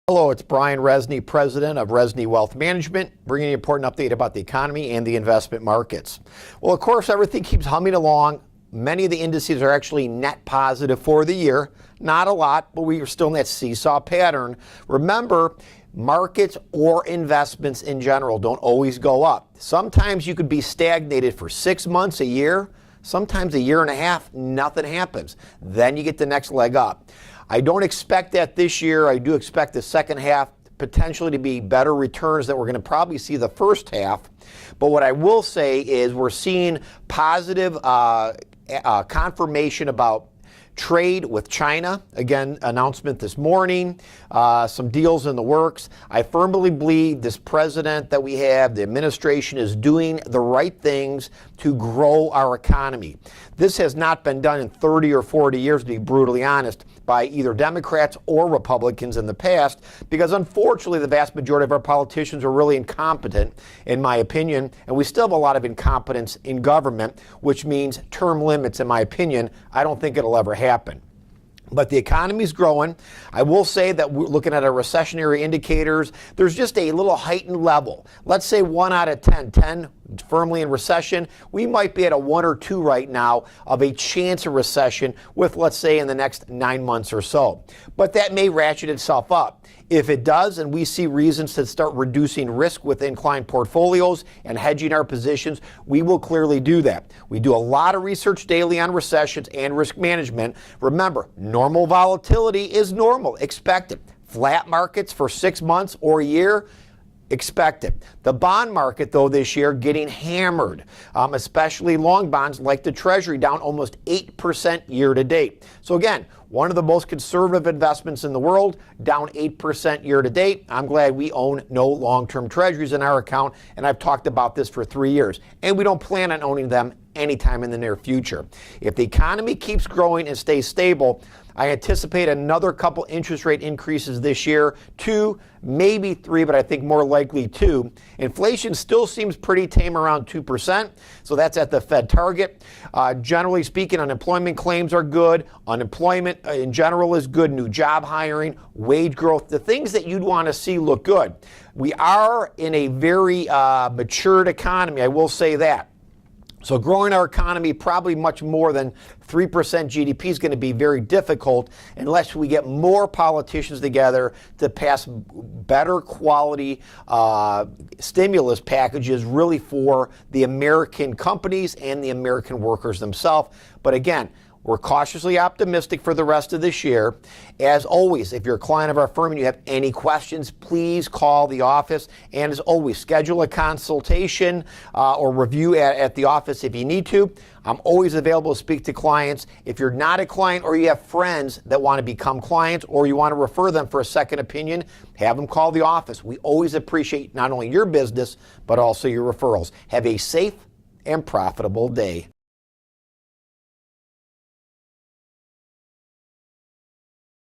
Hello, it's Brian Resney, president of Resney Wealth Management, bringing you an important update about the economy and the investment markets. Well, of course, everything keeps humming along. Many of the indices are actually net positive for the year. Not a lot, but we are still in that seesaw pattern. Remember, markets or investments in general don't always go up. Sometimes you could be stagnated for 6 months, a year, sometimes a year and a half, nothing happens. Then you get the next leg up. I don't expect that this year. I do expect the second half potentially to be better returns than we're going to probably see the first half. But what I will say is we're seeing positive confirmation about trade with China. Again, announcement this morning, some deals in the works. I firmly believe this president that we have, the administration, is doing the right things to grow our economy. This has not been done in 30 or 40 years, to be brutally honest, by either Democrats or Republicans in the past, because unfortunately the vast majority of our politicians are really incompetent, in my opinion, and we still have a lot of incompetence in government, which means term limits, in my opinion. I don't think it'll ever happen. But the economy's growing. I will say that we're looking at our recessionary indicators. There's just a little heightened level. Let's say 1 out of 10 firmly in recession. We might be at a 1 or 2 right now of a chance of recession with, let's say, in the next 9 months or so. But that may ratchet itself up. If it does, and we see reasons to start reducing risk within client portfolios and hedging our positions, we will clearly do that. We do a lot of research daily on recessions and risk management. Remember, normal volatility is normal. Expect it. Flat markets for 6 months or a year, expect it. The bond market, though, this year getting hammered, especially long bonds like the Treasury, down almost 8% year to date. So again, one of the most conservative investments in the world, down 8% year to date. I'm glad we own no long-term Treasuries in our account, and I've talked about this for 3 years, and we don't plan on owning them anytime in the near future. If the economy keeps growing and stays stable, I anticipate another couple interest rate increases this year, 2, maybe 3, but I think more likely 2. Inflation still seems pretty tame around 2%, so that's at the Fed target. Generally speaking, unemployment claims are good. Unemployment in general is good. New job hiring, wage growth, the things that you'd want to see look good. We are in a very matured economy, I will say that. So growing our economy probably much more than 3% GDP is going to be very difficult unless we get more politicians together to pass better quality stimulus packages really for the American companies and the American workers themselves. But again, we're cautiously optimistic for the rest of this year. As always, if you're a client of our firm and you have any questions, please call the office. And as always, schedule a consultation or review at the office if you need to. I'm always available to speak to clients. If you're not a client or you have friends that want to become clients or you want to refer them for a second opinion, have them call the office. We always appreciate not only your business, but also your referrals. Have a safe and profitable day.